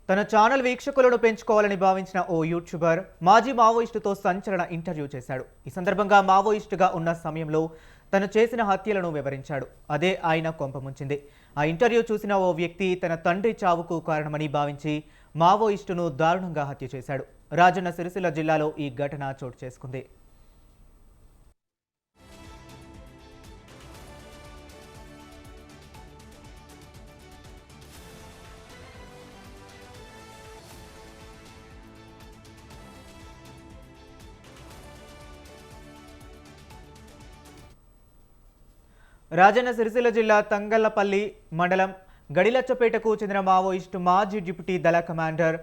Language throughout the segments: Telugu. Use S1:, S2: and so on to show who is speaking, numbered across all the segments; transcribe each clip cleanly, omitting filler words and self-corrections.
S1: తన ఛానల్ వీక్షకులను పెంచుకోవాలని భావించిన ఓ యూట్యూబర్ మాజీ మావోయిస్టుతో సంచలన ఇంటర్వ్యూ చేశాడు. ఈ సందర్భంగా మావోయిస్టుగా ఉన్న సమయంలో తను చేసిన హత్యలను వివరించాడు. అదే ఆయన కొంపముంచింది. ఆ ఇంటర్వ్యూ చూసిన ఓ వ్యక్తి తన తండ్రి చావుకు కారణమని భావించి మావోయిస్టును దారుణంగా హత్య చేశాడు. రాజన్న సిరిసిల్ల జిల్లాలో ఈ ఘటన చోటు చేసుకుంది. రాజన్న సిరిసిల్ల జిల్లా తంగళ్లపల్లి మండలం గడిలచ్చపేటకు చెందిన మావోయిస్టు మాజీ డిప్యూటీ దళ commander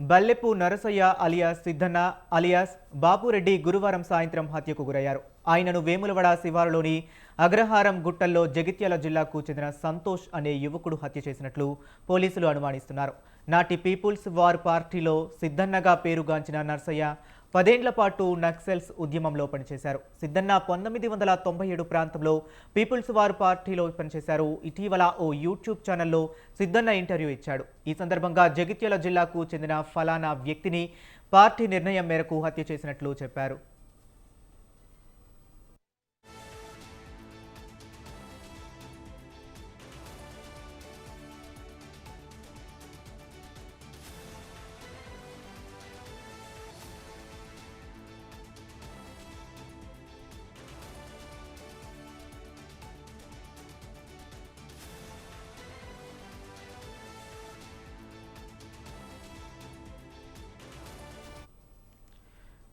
S1: Ballepu Narasayya alias Siddhanna alias Bapureddy గురువారం సాయంత్రం హత్యకు గురయ్యారు. ఆయనను వేములవాడ శివారులోని అగ్రహారం గుట్టల్లో జగిత్యాల జిల్లాకు చెందిన సంతోష్ అనే యువకుడు హత్య చేసినట్లు పోలీసులు అనుమానిస్తున్నారు. నాటి పీపుల్స్ వార్ పార్టీలో సిద్ధన్నగా పేరుగాంచిన నరసయ్య 10 ఏళ్ల పాటు నక్సల్స్ ఉద్యమంలో పనిచేశారు. సిద్ధన్న 1997 ప్రాంతంలో పీపుల్స్ వార్ పార్టీలో పనిచేశారు. ఇటీవల ఓ యూట్యూబ్ ఛానల్లో సిద్ధన్న ఇంటర్వ్యూ ఇచ్చాడు. ఈ సందర్భంగా జగిత్యాల జిల్లాకు చెందిన ఫలానా వ్యక్తిని పార్టీ నిర్ణయం మేరకు హత్య చేసినట్లు చెప్పారు.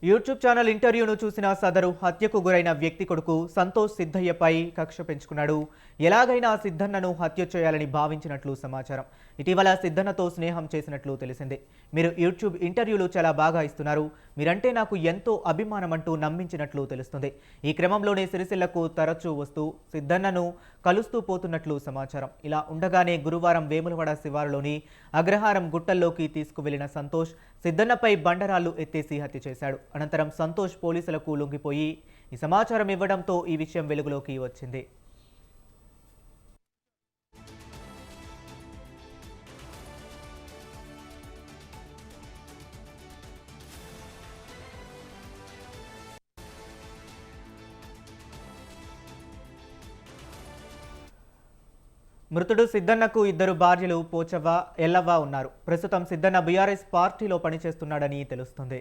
S1: యూట్యూబ్ ఛానల్ ఇంటర్వ్యూను చూసిన సదరు హత్యకు గురైన వ్యక్తి కొడుకు సంతోష్ సిద్ధయ్యపై కక్ష పెంచుకున్నాడు. ఎలాగైనా సిద్ధన్నను హత్య చేయాలని భావించినట్లు సమాచారం. ఇటీవల సిద్ధన్నతో స్నేహం చేసినట్లు తెలిసింది. మీరు యూట్యూబ్ ఇంటర్వ్యూలు చాలా బాగా ఇస్తున్నారు, మీరంటే నాకు ఎంతో అభిమానం అంటూ నమ్మించినట్లు తెలుస్తుంది. ఈ క్రమంలోనే సిరిసిల్లకు తరచూ వస్తూ సిద్ధన్నను కలుస్తూ పోతున్నట్లు సమాచారం. ఇలా ఉండగానే గురువారం వేములవాడ శివారులోని అగ్రహారం గుట్టల్లోకి తీసుకువెళ్లిన సంతోష్ సిద్ధన్నపై బండరాళ్లు ఎత్తేసి హత్య చేశాడు. అనంతరం సంతోష్ పోలీసులకు లొంగిపోయి ఈ సమాచారం ఇవ్వడంతో ఈ విషయం వెలుగులోకి వచ్చింది. మృతుడు సిద్ధన్నకు 2 భార్యలు పోచవ్వ, ఎల్లవ్వ ఉన్నారు. ప్రస్తుతం సిద్ధన్న బీఆర్ఎస్ పార్టీలో పనిచేస్తున్నాడని తెలుస్తుంది.